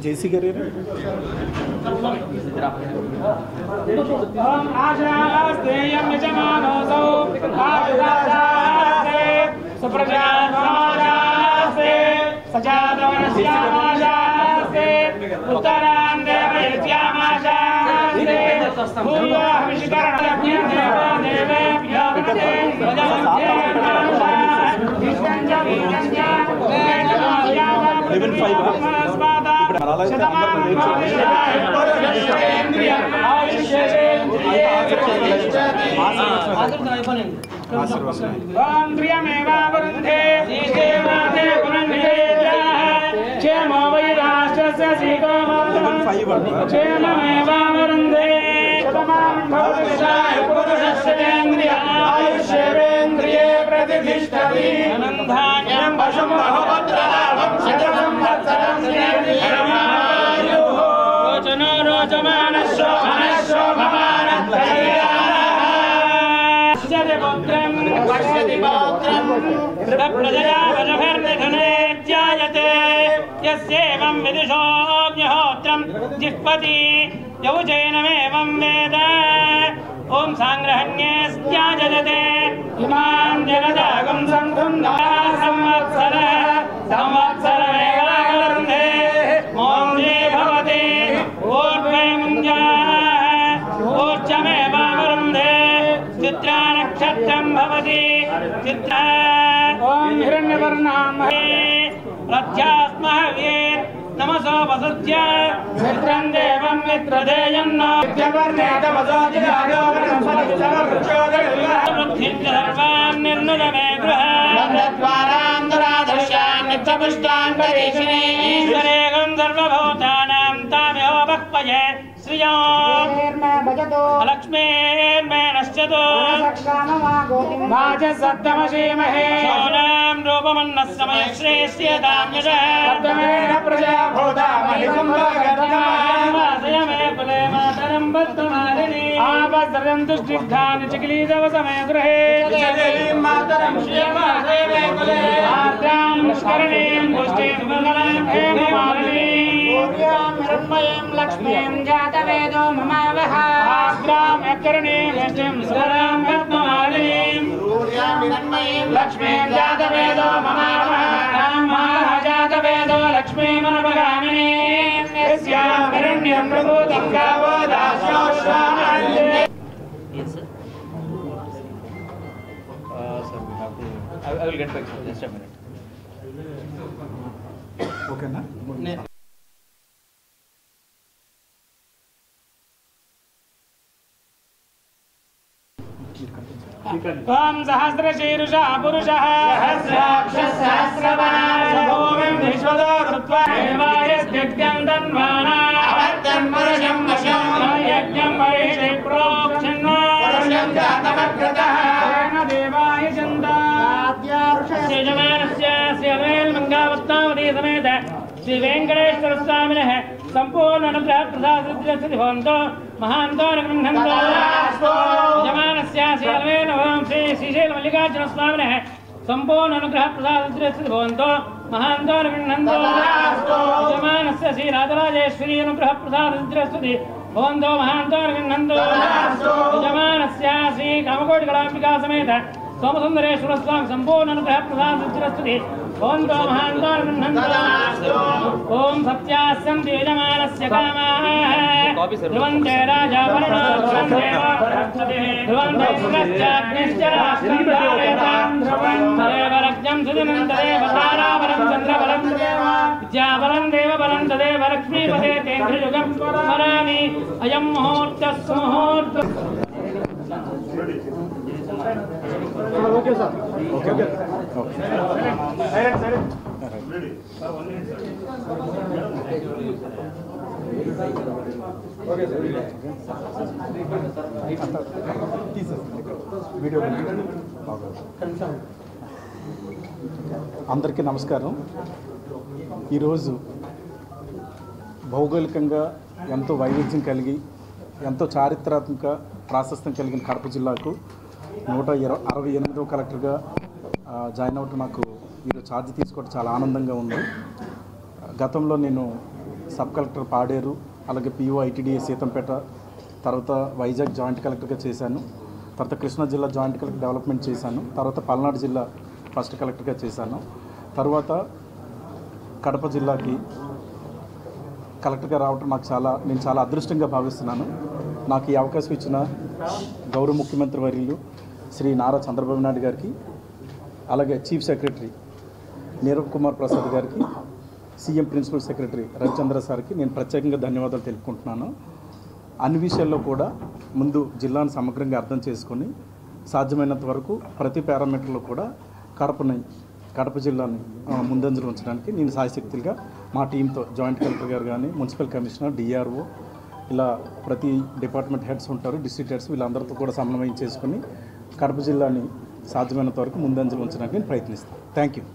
జేసీ గారు यस्येवं विदिशोऽग्निहोत्रं जिह्वति यौजैनमेवं वेद ॐ सांग्रहण्येऽस्त्याजते इमां जगदागं संगुन्ना संवत्सर संवत्सरमेवावरुन्धे मोन्द्रे भवति ऊर्ध्वे मुञ्जा ऊर्जमेवावरुन्धे चित्रा नक्षत्रं भवति चित्रा ॐ हिरण्यवर्णामहे प्रत्यास्महे नमसो वसुज्य मित्रं देवं मित्रधेयं नो विद्यवर्णेत वसोजिराजो वृद्धिं सर्वान् निर्नुदमे गृहान् दुरादर्शान् नित्यपुष्टान् करीषिणे ईश्वरेगं सर्वभूतानां तामेव बह्वये श्रियो लक्ष्मीर्मे नश्यतो वाचसत्तमशीमहे सोनां रूपमन्नः समय श्रेष्ठ्यतां यशः प्रजा भूता महिकुम्भगर्गासयमे कुले मातरं बद्धमालिनी आवसरं दुष्टिग्धानि चिक्लीदव समय गृहे देवीं मातरं श्रियमासेवे कुले आद्रां निष्करणीं पुष्टिं मंगलं हेममालिनी पूर्यां हिरण्मयीं लक्ष्मीं जातवेदो ममावह आद्रां यकरणीं यष्टिं स्वरां पद्ममालिनीं पूर्यां हिरण्मयीं लक्ष्मीं जातवेदो ममावह जातवेदो लक्ष्मीं मनोपगामिनी यस्यां हिरण्यं प्रभूतं गावो दास्योश्वानन्दे. Yes, sir. Sir, we have to. I will get back, sir. Just a minute. Okay, na? ॐ सहस्रशीर्षा पुरुषः सहस्राक्षः सहस्रवान् भूमिं विश्वतो कृत्वा देवायस्यज्ञं तन्वाना अवर्धन् पुरुषं वशं यज्ञं परिषे प्रोक्षन् पुरुषं जातमग्रतः तेन देवाय चन्दाद्यार्षस्य यजमानस्य श्रीवेल्मङ्गावत्तावती समेत श्री वेंकटेश्वर स्वामिनः संपूर्ण अनुग्रह प्रसादस्य भवन्तो महान्तो गृह्णन्तो यजमानस्य श्रीवेल श्री श्रीशैल मल्लिकार्जुन स्वामिनः संपूर्ण अनुग्रह प्रसादस्य भवन्तो महान्तो गृह्णन्तो यजमानस्य श्री राजराजेश्वरी अनुग्रह प्रसादस्य भवन्तो महान्तो गृह्णन्तो यजमानस्य श्री कामकोटिकलाम्बिका समेत सोमसुंदरेश्वर स्वामी संपूर्ण अनुग्रह प्रसादस्य भवन्तो महान्तो गृह्णन्तो ओम सत्यास्यन्ति यजमानस्य कामाः ध्रुवन्ते राजा वरुणो ध्रुवन्ते इंद्रश्चाग्निश्च राष्ट्रं धारयतां तदेव लग्नं सुदिनं तदेव ताराबलं चन्द्रबलं विद्याबलं देवबलं तदेव लक्ष्मीपते तेन्द्रयुगं स्मरामि अयं मुहूर्तः सुमुहूर्तः. Okay, sir. Okay. Silent. అందరికీ నమస్కారం. ఈరోజు భౌగోళికంగా ఎంతో వైవిధ్యం కలిగి ఎంతో చారిత్రాత్మక ప్రాశస్త్యం కలిగిన కడప జిల్లాకు 168వ కలెక్టర్గా జాయిన్ అవ్వటం నాకు ఈరోజు ఛార్జ్ తీసుకోవడం చాలా ఆనందంగా ఉంది. గతంలో నేను సబ్ కలెక్టర్ పాడేరు, అలాగే పిఓ ఐటీడీఏ సీతంపేట, తర్వాత వైజాగ్ జాయింట్ కలెక్టర్గా చేశాను. తర్వాత కృష్ణా జిల్లా జాయింట్ కలెక్టర్ డెవలప్మెంట్ చేశాను. తర్వాత పల్నాడు జిల్లా ఫస్ట్ కలెక్టర్గా చేశాను. తర్వాత కడప జిల్లాకి కలెక్టర్గా రావటం నేను చాలా అదృష్టంగా భావిస్తున్నాను. నాకు ఈ అవకాశం ఇచ్చిన గౌరవ ముఖ్యమంత్రి వర్యులు శ్రీ నారా చంద్రబాబు నాయుడు గారికి, అలాగే చీఫ్ సెక్రటరీ నీరవ్ కుమార్ ప్రసాద్ గారికి, సీఎం ప్రిన్సిపల్ సెక్రటరీ రవిచంద్ర సార్కి నేను ప్రత్యేకంగా ధన్యవాదాలు తెలుపుకుంటున్నాను. అన్ని విషయాల్లో కూడా ముందు జిల్లాను సమగ్రంగా అర్థం చేసుకొని సాధ్యమైనంత వరకు ప్రతి పారామీటర్లో కూడా కడప జిల్లాని ముందంజలు ఉంచడానికి నేను సాయశక్తులుగా మా టీంతో జాయింట్ కలెక్టర్ గారు కానీ, మున్సిపల్ కమిషనర్, డిఆర్ఓ, ఇలా ప్రతి డిపార్ట్మెంట్ హెడ్స్ ఉంటారు, డిస్ట్రిక్ట్ హెడ్స్, వీళ్ళందరితో కూడా సమన్వయం చేసుకొని కడప జిల్లాని సాధ్యమైనంత వరకు ముందంజలు ఉంచడానికి నేను ప్రయత్నిస్తాను. Thank you.